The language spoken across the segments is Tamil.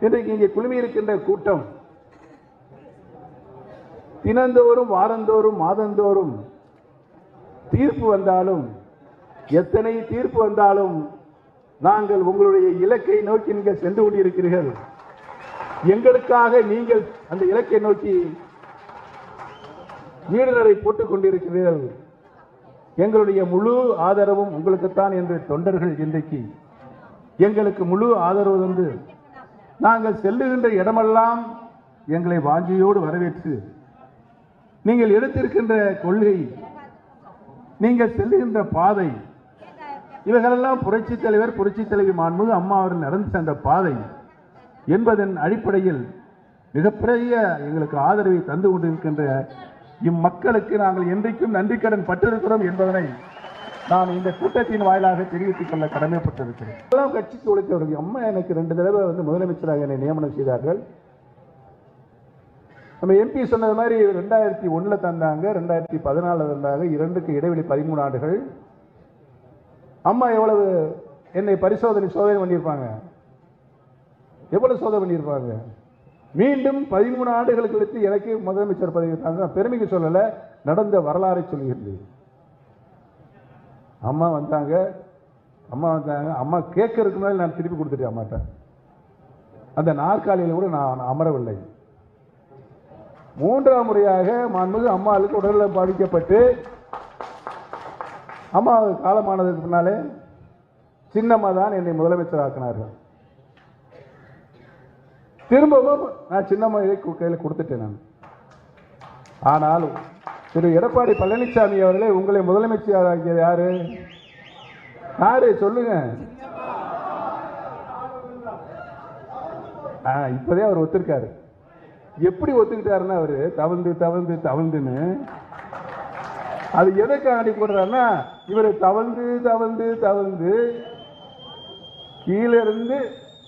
இன்றைக்கு இங்கே குழுமியிருக்கின்ற கூட்டம் தினந்தோறும், வாரந்தோறும், மாதந்தோறும் தீர்ப்பு வந்தாலும், எத்தனை தீர்ப்பு வந்தாலும் நாங்கள் உங்களுடைய இலக்கை நோக்கி நீங்கள் சென்று கொண்டிருக்கிறீர்கள். எங்களுக்காக நீங்கள் அந்த இலக்கை நோக்கி நீடுநடை போட்டுக் கொண்டிருக்கிறீர்கள். எங்களுடைய முழு ஆதரவும் உங்களுக்குத்தான் என்று தொண்டர்கள் இன்றைக்கு எங்களுக்கு முழு ஆதரவு தந்து நாங்கள் செல்லுகின்ற இடமெல்லாம் எங்களை வாஞ்சியோடு வரவேற்று நீங்கள் எடுத்திருக்கின்ற கொள்கை, நீங்கள் செல்லுகின்ற பாதை, இவைகளெல்லாம் புரட்சி தலைவர், புரட்சி தலைவி மாண்புமிகு அம்மா அவர்கள் நடந்து சென்ற பாதை என்பதன் அடிப்படையில் மிகப்பெரிய எங்களுக்கு ஆதரவை தந்து கொண்டிருக்கின்ற இம்மக்களுக்கு நாங்கள் என்றைக்கும் நன்றிக்கடன் பட்டிருக்கிறோம் என்பதனை நான் இந்த கூட்டத்தின் வாயிலாக தெரிவித்துக் கொள்ள கடமைப்பட்டிருக்கிறேன். எல்லாம் கட்சிக்கு உழைத்தவர்கள். அம்மா எனக்கு 2 தடவை முதலமைச்சராக என்னை நியமனம் செய்தார்கள். நம்ம எம்பி சொன்னது மாதிரி 2001 தந்தாங்க, 2014 தந்தாங்க. 2க்கு இடைவெளி 13 ஆண்டுகள். அம்மா எவ்வளவு என்னை சோதனை பண்ணியிருப்பாங்க, எவ்வளவு சோதனை பண்ணியிருப்பாங்க. மீண்டும் 13 ஆண்டுகளுக்கு கழித்து எனக்கு முதலமைச்சர் பதவி தாங்க. பெருமைக்கு சொல்லல, நடந்த வரலாறை சொல்லுகிறது. அம்மா வந்தாங்க, அம்மா கேட்கறதுக்கு மேலே நான் திருப்பி கொடுத்துட்டேன் அம்மாட்ட. அந்த நாற்காலியில் கூட நான் அமரவில்லை. 3ஆம் முறையாக மாண்புமிகு அம்மாவுக்கு உடல்நலம் பாதிக்கப்பட்டு அம்மா காலமானதுக்கு பின்னாலே சின்னம்மா தான் என்னை முதலமைச்சர் ஆக்கினார்கள். திரும்பவும் நான் சின்னம்மா கையில் கொடுத்துட்டேன் நான். ஆனால் திரு எடப்பாடி பழனிசாமி அவர்களே, உங்களை முதலமைச்சர் ஆக்கியது யாரு? சொல்லுங்க. இப்பதே அவர் ஒத்துருக்காரு. எப்படி ஒத்துக்கிட்டாருன்னா, அவரு தவழ்ந்து தவழ்ந்து தவழ்ந்துன்னு அது எதற்கு ஆடி போடுறாருன்னா, இவர் தவழ்ந்து தவழ்ந்து தவழ்ந்து கீழே இருந்து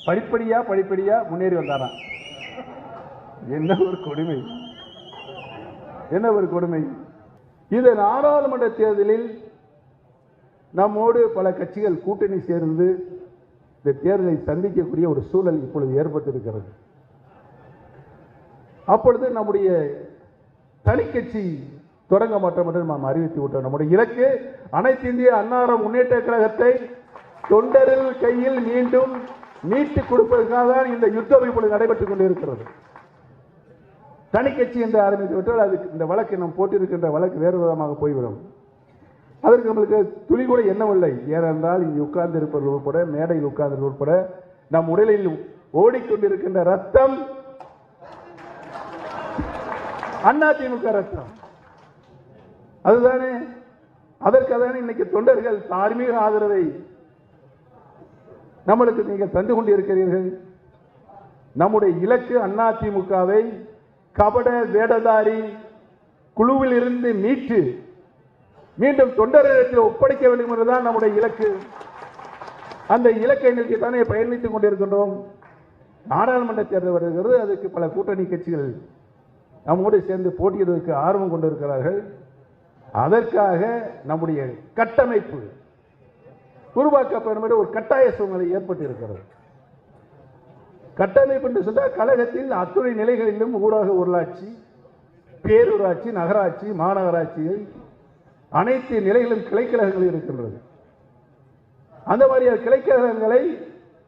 படிப்படியா முன்னேறி வந்தாராம். என்ன ஒரு கொடுமை, என்ன ஒரு கொடுமை. இந்த நாடாளுமன்ற தேர்தலில் நம்மோடு பல கட்சிகள் கூட்டணி சேர்ந்து இந்த தேர்தலை சந்திக்கக்கூடிய ஒரு சூழல் இப்பொழுது ஏற்பட்டிருக்கிறது. அப்பொழுது நம்முடைய தனிக்கட்சி தொடங்க மாட்டோம் என்று நாம் அறிவித்து விட்டோம். நம்முடைய இலக்கு அனைத்து இந்திய அண்ணா முன்னேற்ற கழகத்தை தொண்டர்கள் கையில் மீண்டும் மீட்டுக் கொடுப்பதற்காக தான் இந்த யுத்தம் இப்பொழுது நடைபெற்றுக் கொண்டிருக்கிறது. தனிக்கட்சி என்று ஆரம்பித்து விட்டால் அதுக்கு இந்த வழக்கு நாம் போட்டிருக்கின்ற வழக்கு வேறு விதமாக போய்விடும். அதற்கு நம்மளுக்கு துளி கூட எண்ணமில்லை. ஏனென்றால் இங்கு உட்கார்ந்து இருப்பவர்கள் உட்பட, மேடையில் உட்கார்ந்து உட்பட நம் உடலில் ஓடிக்கொண்டிருக்கின்ற ரத்தம் அதிமுக ரத்தம். அதுதானே, அதற்காக இன்னைக்கு தொண்டர்கள் தார்மீக ஆதரவை நம்மளுக்கு நீங்கள் தந்து கொண்டிருக்கிறீர்கள். நம்முடைய இலக்கு அதிமுகவை கபட வேடதாரி குழுவில் இருந்து மீட்டு மீண்டும் தொண்டர்களிடத்தில் ஒப்படைக்க வேண்டும் என்றுதான் நம்முடைய இலக்கு. அந்த இலக்கை நோக்கி தானே பயணித்துக் கொண்டிருக்கின்றோம். நாடாளுமன்ற தேர்தல் வருகிறது. அதுக்கு பல கூட்டணி கட்சிகள் நம்மோடு சேர்ந்து போட்டியிடுவதற்கு ஆர்வம் கொண்டிருக்கிறார்கள். அதற்காக நம்முடைய கட்டமைப்பு உருவாக்கப்படும் ஒரு கட்டாய சூழ்நிலை ஏற்பட்டு இருக்கிறது. கட்டமைப்பு என்று சொன்னால் கழகத்தில் அத்துணை நிலைகளிலும் ஊரக உள்ளாட்சி, பேரூராட்சி, நகராட்சி, மாநகராட்சிகள் அனைத்து நிலைகளிலும் கிளைக்கழகங்கள் இருக்கின்றது. அந்த மாதிரியான கிளைக்கழகங்களை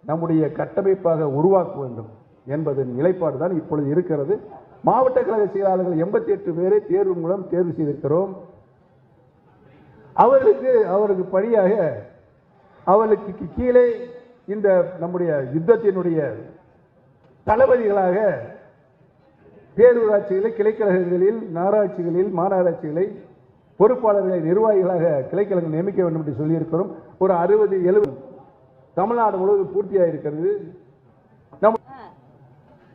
நம்முடைய கட்டமைப்பாக உருவாக்க வேண்டும் என்பதன் நிலைப்பாடு தான் இப்பொழுது இருக்கிறது. மாவட்ட கழக செயலாளர்கள் 88 பேரை தேர்வு மூலம் தேர்வு செய்திருக்கிறோம். அவருக்கு பணியாக அவர்களுக்கு கீழே இந்த நம்முடைய யுத்தத்தினுடைய தளபதிகளாக பேரூராட்சிகளை, கிளைக்கழகங்களில், நகராட்சிகளில், மாநகராட்சிகளை பொறுப்பாளர்களை நிர்வாகிகளாக கிளைக்கழகம் நியமிக்க வேண்டும் என்று சொல்லியிருக்கிறோம். ஒரு 60-70 தமிழ்நாடு முழுவதும் பூர்த்தியாக இருக்கிறது.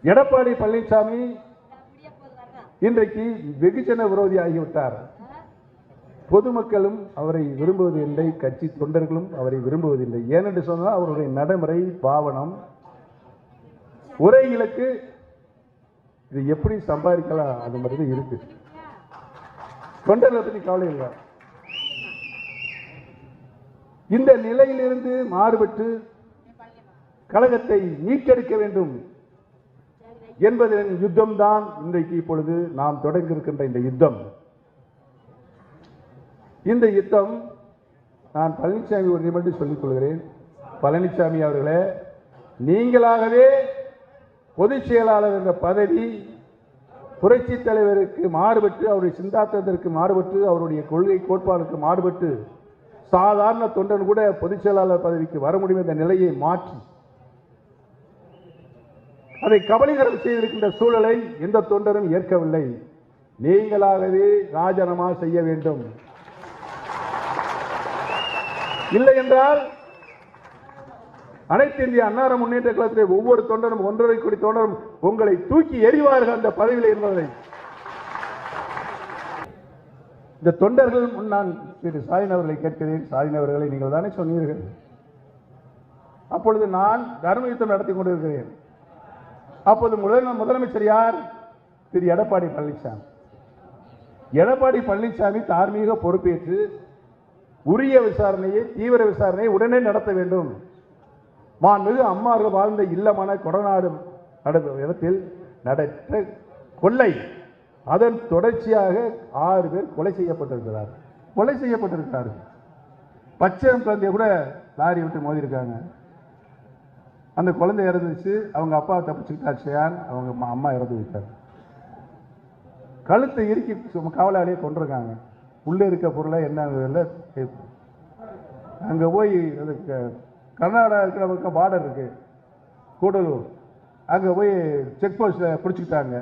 எடப்பாடி பழனிசாமி இன்றைக்கு வெகுஜன விரோதி ஆகிவிட்டார். பொதுமக்களும் அவரை விரும்புவதில்லை, கட்சி தொண்டர்களும் அவரை விரும்புவதில்லை. ஏனென்று சொன்னால் அவருடைய நடைமுறை, பாவனம், உரைகளுக்கு இது எப்படி சம்பாதிக்கலாம் அது மாதிரி இருக்கு. தொண்டர்களை பற்றி கவலை இல்லை. இந்த நிலையிலிருந்து மாறுபட்டு கழகத்தை மீட்டெடுக்க வேண்டும் என்பதன் யுத்தம் தான் இன்றைக்கு இப்பொழுது நாம் தொடங்கி இருக்கின்ற இந்த யுத்தம். இந்த யுத்தம் நான் பழனிசாமி ஒரு நிமிடம் சொல்லிக் கொள்கிறேன். பழனிசாமி அவர்களே, நீங்களாகவே பொதுச் செயலாளர் என்ற பதவி புரட்சி தலைவருக்கு மாறுபட்டு, அவருடைய சிந்தாந்தத்திற்கு மாறுபட்டு, அவருடைய கொள்கை கோட்பாடுக்கு மாறுபட்டு சாதாரண தொண்டன் கூட பொதுச் செயலாளர் பதவிக்கு வர முடியும் என்ற நிலையை மாற்றி அதை கபலீகரம் செய்திருக்கின்ற சூழலை எந்த தொண்டரும் ஏற்கவில்லை. நீங்களாகவே ராஜினாமா செய்ய வேண்டும். இல்லை என்றால் அனைத்து இந்திய அண்ணா முன்னேற்ற கழகத்தில் ஒவ்வொரு தொண்டரும் 1.5 கோடி தொண்டரும் உங்களை தூக்கி எறிவார்கள் அந்த பதவியில் என்பதை இந்த தொண்டர்கள் முன் நான் திரு ஸ்டாலின் அவர்களை கேட்கிறேன். ஸ்டாலின் அவர்களை நீங்கள் தானே சொன்னீர்கள். அப்பொழுது நான் தர்ம யுத்தம் நடத்தி கொண்டிருக்கிறேன். அப்போது முதலமைச்சர் யார்? திரு எடப்பாடி பழனிசாமி. எடப்பாடி பழனிசாமி தார்மீக பொறுப்பேற்று உரிய விசாரணையை, தீவிர விசாரணையை உடனே நடத்த வேண்டும். மாண்புமிகு அம்மார்கள் வாழ்ந்த இல்லமான கொடநாடு இடத்தில் நடைபெற்ற கொள்ளை, அதன் தொடர்ச்சியாக 6 பேர் கொலை செய்யப்பட்டிருக்கிறார்கள். பச்சை குழந்தைய கூட லாரி விட்டு மோதிருக்காங்க. அந்த குழந்தை இறந்துச்சு. அவங்க அப்பா தப்பிச்சுக்கிட்டாச்சியான், அவங்க அம்மா இறந்து விட்டாங்க. கழுத்தை இறுக்கி காவலாளியை கொண்டிருக்காங்க. உள்ளே இருக்க பொருளை என்ன அங்கே போய் கர்நாடகா இருக்கிற பக்கம் பார்டர் இருக்கு கூடலூர், அங்கே போய் செக் போஸ்டில் பிடிச்சிக்கிட்டாங்க.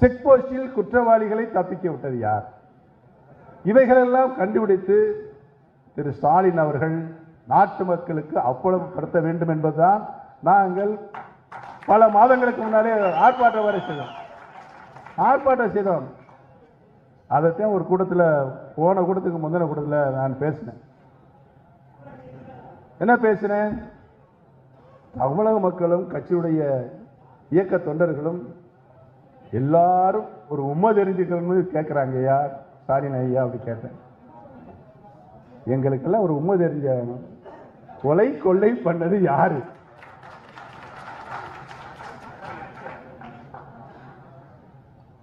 செக் போஸ்டில் குற்றவாளிகளை தப்பிக்க விட்டது யார்? இவைகளெல்லாம் கண்டுபிடித்து திரு ஸ்டாலின் அவர்கள் நாட்டு மக்களுக்கு அப்புறப்படுத்த வேண்டும் என்பதுதான் நாங்கள் பல மாதங்களுக்கு முன்னாலே ஆர்ப்பாட்டம் செய்தோம். அதைத்தான் ஒரு கூட்டத்தில், போன கூட்டத்துக்கு முந்தின கூட்டத்தில் நான் பேசினேன். என்ன பேசினேன்? தமிழக மக்களும் கட்சியுடைய இயக்க தொண்டர்களும் எல்லாரும் ஒரு உண்மை தெரிஞ்சுக்கணும்னு கேட்குறாங்க. ஐயா ஸ்டாலின் ஐயா அப்படி கேட்டேன். எங்களுக்கெல்லாம் ஒரு உண்மை தெரிஞ்ச கொள்ளை பண்ணது யாரு?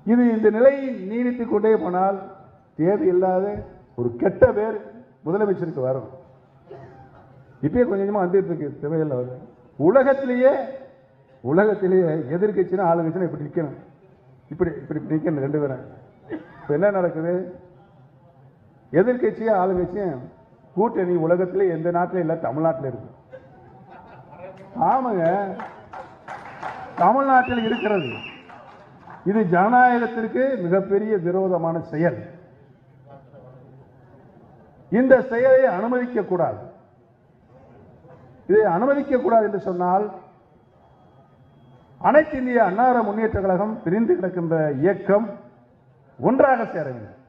இது இந்த நிலை நீடித்துக் கொண்டே போனால் தேவையில்லாத ஒரு கெட்ட பேர் முதலமைச்சருக்கு வரும். இப்பயே கொஞ்சம் கொஞ்சமா வந்துட்டு இருக்கு. தேவையில்லை வரும். உலகத்திலேயே எதிர்கட்சினா ஆளுங்கட்சினா இப்படி நிற்கணும், இப்படி நிற்கணும் 2 பேரும். இப்போ என்ன நடக்குது? எதிர்கட்சியும் ஆளுங்கட்சியும் கூட்டணி உலகத்திலே எந்த நாட்டிலும் இல்லை, தமிழ்நாட்டில் இருக்கு. ஆமாங்க, தமிழ்நாட்டில் இருக்கிறது. இது ஜனநாயகத்திற்கு மிகப்பெரிய விரோதமான செயல். இந்த செயலை அனுமதிக்க கூடாது. இதை அனுமதிக்க கூடாது என்று சொன்னால் அனைத்து இந்திய அண்ணா முன்னேற்ற கழகம் பிரிந்து கிடக்கின்ற இயக்கம் ஒன்றாக சேர வேண்டும்.